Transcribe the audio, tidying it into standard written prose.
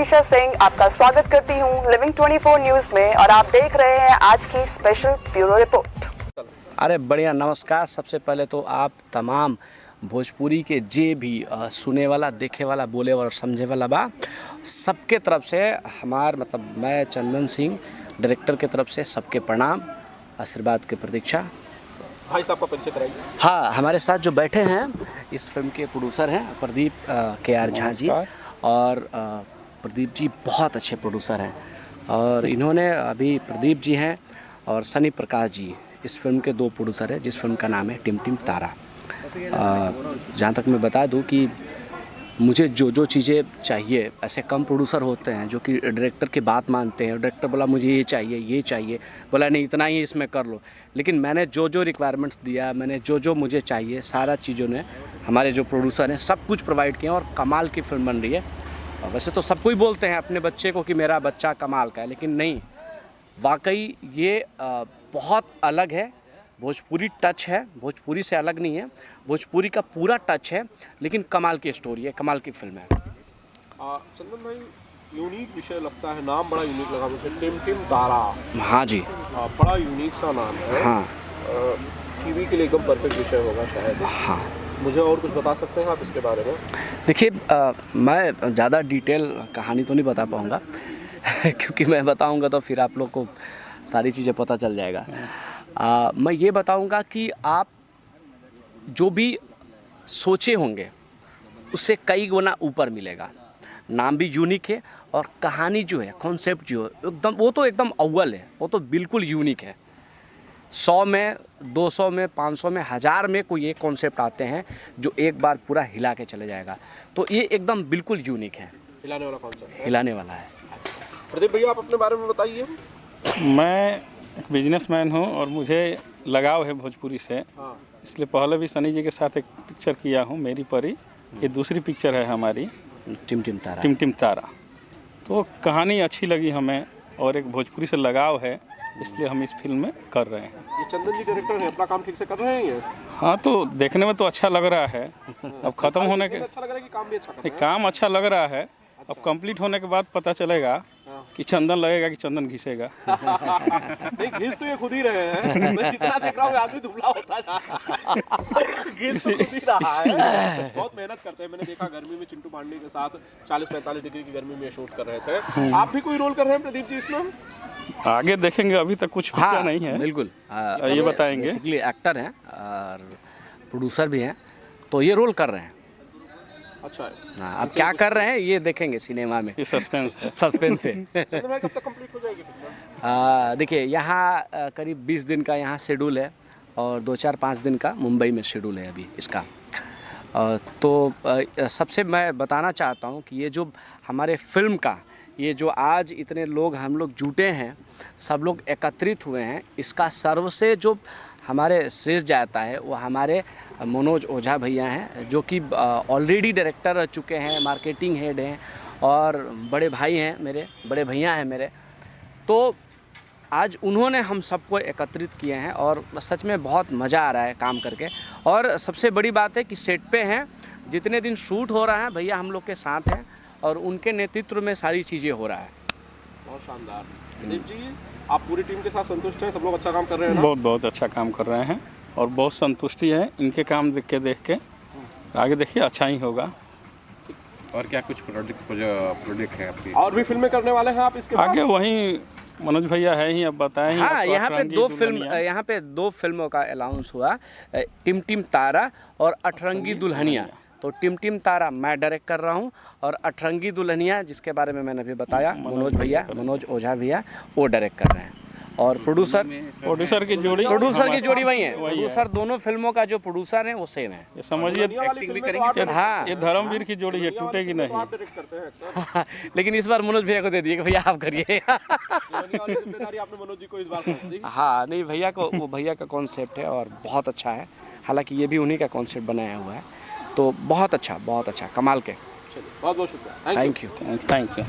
मनीषा सिंह आपका स्वागत करती हूं लिविंग 24 न्यूज में और आप देख रहे हैं आज की स्पेशल ब्यूरो रिपोर्ट। अरे बढ़िया, नमस्कार। सबसे पहले तो आप तमाम भोजपुरी के जे भी सुने वाला, देखे वाला, बोले वाला और समझे वाला बा, सबके तरफ से मैं चंदन सिंह डायरेक्टर के तरफ से सबके प्रणाम, आशीर्वाद की प्रतीक्षा। भाई साहब का परिचय कराइए। हाँ, हमारे साथ जो बैठे हैं इस फिल्म के प्रोड्यूसर हैं प्रदीप के झा जी, और प्रदीप जी बहुत अच्छे प्रोड्यूसर हैं। और इन्होंने अभी प्रदीप जी हैं और सनी प्रकाश जी इस फिल्म के दो प्रोड्यूसर हैं, जिस फिल्म का नाम है टिम टिम तारा। जहाँ तक मैं बता दूं कि मुझे जो चीज़ें चाहिए, ऐसे कम प्रोड्यूसर होते हैं जो कि डायरेक्टर की बात मानते हैं। डायरेक्टर बोला मुझे ये चाहिए, बोला नहीं इतना ही इसमें कर लो। लेकिन मैंने जो रिक्वायरमेंट्स दिया, मैंने जो मुझे चाहिए, सारा चीज़ों ने हमारे जो प्रोड्यूसर हैं सब कुछ प्रोवाइड किया और कमाल की फिल्म बन रही है। वैसे तो सब कोई बोलते हैं अपने बच्चे को कि मेरा बच्चा कमाल का है, लेकिन नहीं, वाकई ये बहुत अलग है। भोजपुरी टच है, भोजपुरी से अलग नहीं है, भोजपुरी का पूरा टच है, लेकिन कमाल की स्टोरी है, कमाल की फिल्म है। चंदन भाई, यूनिक विषय लगता है, नाम बड़ा यूनिक लगा मुझे, टिम टिम तारा। हाँ जी, बड़ा यूनिक सा नाम है। हाँ, टीवी के लिए एकदम परफेक्ट विषय होगा शायद। हाँ, मुझे और कुछ बता सकते हैं आप इसके बारे में? देखिए, मैं ज़्यादा डिटेल कहानी तो नहीं बता पाऊँगा क्योंकि मैं बताऊँगा तो फिर आप लोग को सारी चीज़ें पता चल जाएगा। मैं ये बताऊंगा कि आप जो भी सोचे होंगे उससे कई गुना ऊपर मिलेगा। नाम भी यूनिक है और कहानी जो है, कॉन्सेप्ट जो है एकदम, वो तो एकदम अव्वल है, वो तो बिल्कुल यूनिक है। 100 में, 200 में, 500 में, 1000 में कोई एक कॉन्सेप्ट आते हैं जो एक बार पूरा हिला के चले जाएगा। तो ये एकदम बिल्कुल यूनिक है, हिलाने वाला कॉन्सेप्ट है, हिलाने वाला है। प्रदीप भैया, आप अपने बारे में बताइए। मैं एक बिजनेसमैन हूँ और मुझे लगाव है भोजपुरी से। इसलिए पहले भी सनी जी के साथ एक पिक्चर किया हूँ, मेरी परी। ये दूसरी पिक्चर है हमारी, टिम टिम तारा। तो कहानी अच्छी लगी हमें और एक भोजपुरी से लगाव है, इसलिए हम इस फिल्म में कर रहे हैं। ये चंदन जी डायरेक्टर हैं, अपना काम ठीक से कर रहे हैं? हाँ, तो देखने में तो अच्छा लग रहा है। अब ख़त्म होने के अच्छा लग रहा है कि काम भी अच्छा कर रहे हैं? काम अच्छा लग रहा है। अब कंप्लीट होने के बाद पता चलेगा कि चंदन लगेगा कि चंदन घिसेगा। नहीं, घिस तो ये खुद ही रहे हैं। मैं जितना देख रहा हूँ आदमी दुबला होता जा घिस तो खुद ही रहा है। बहुत मेहनत करते हैं। मैंने देखा गर्मी में चिंटू पांडे के साथ 40-45 डिग्री की गर्मी में शूट कर रहे थे। आप भी कोई रोल कर रहे हैं प्रदीप जी इसमें? आगे देखेंगे, अभी तक कुछ पता नहीं है। बिल्कुल, ये बताएंगे। बेसिकली एक्टर हैं और प्रोड्यूसर भी हैं, तो ये रोल कर रहे हैं। अच्छा है। हाँ, अब क्या कर रहे हैं ये देखेंगे सिनेमा में। ये सस्पेंस है। सस्पेंस है। चंदन भाई, कब तक कंप्लीट हो जाएगी पिक्चर? देखिए, यहाँ करीब 20 दिन का यहाँ शेड्यूल है और 2-4-5 दिन का मुंबई में शेड्यूल है अभी इसका। तो सबसे मैं बताना चाहता हूँ कि ये जो हमारे फिल्म का, ये जो आज इतने लोग हम लोग जुटे हैं, सब लोग एकत्रित हुए हैं, इसका सर्व से जो हमारे श्रेष्ठ जाता है वो हमारे मनोज ओझा भैया हैं, जो कि ऑलरेडी डायरेक्टर रह चुके हैं, मार्केटिंग हेड हैं और बड़े भाई हैं मेरे, बड़े भैया हैं मेरे। तो आज उन्होंने हम सबको एकत्रित किए हैं और सच में बहुत मज़ा आ रहा है काम करके। और सबसे बड़ी बात है कि सेट पे हैं, जितने दिन शूट हो रहा है भैया हम लोग के साथ हैं और उनके नेतृत्व में सारी चीज़ें हो रहा है। बहुत शानदार। प्रदीप जी, आप पूरी टीम के साथ संतुष्ट हैं? सब लोग अच्छा काम कर रहे हैं ना? बहुत अच्छा काम कर रहे हैं और बहुत संतुष्टि है इनके काम देख के। आगे देखिए, अच्छा ही होगा। और क्या कुछ प्रोजेक्ट है आपकी? और भी फिल्में करने वाले हैं आप इसके आगे? वहीं मनोज भैया है ही, अब बताएं। हाँ, यहाँ पे दो फिल्मों का अनाउंस हुआ, टिम टिम तारा और अठरंगी दुल्हनिया। तो टिम टिम तारा मैं डायरेक्ट कर रहा हूँ और अठरंगी दुल्हनिया, जिसके बारे में मैंने अभी बताया, मनोज ओझा भैया वो डायरेक्ट कर रहे हैं। और प्रोड्यूसर की जोड़ी वही है। प्रोड्यूसर दोनों फिल्मों का जो प्रोड्यूसर है वो सेम है। ये समझिए, एक्टिंग भी करेंगे। हाँ, ये धर्मवीर की जोड़ी है, टूटेगी नहीं। लेकिन इस बार मनोज भैया को दे दिए कि भैया आप करिए। आपने मनोज जी को इस बार? हाँ, नहीं, भैया का कॉन्सेप्ट है और बहुत अच्छा है। हालांकि ये भी उन्हीं का कॉन्सेप्ट बनाया हुआ है, तो बहुत अच्छा कमाल के। बहुत शुक्रिया। Thank you.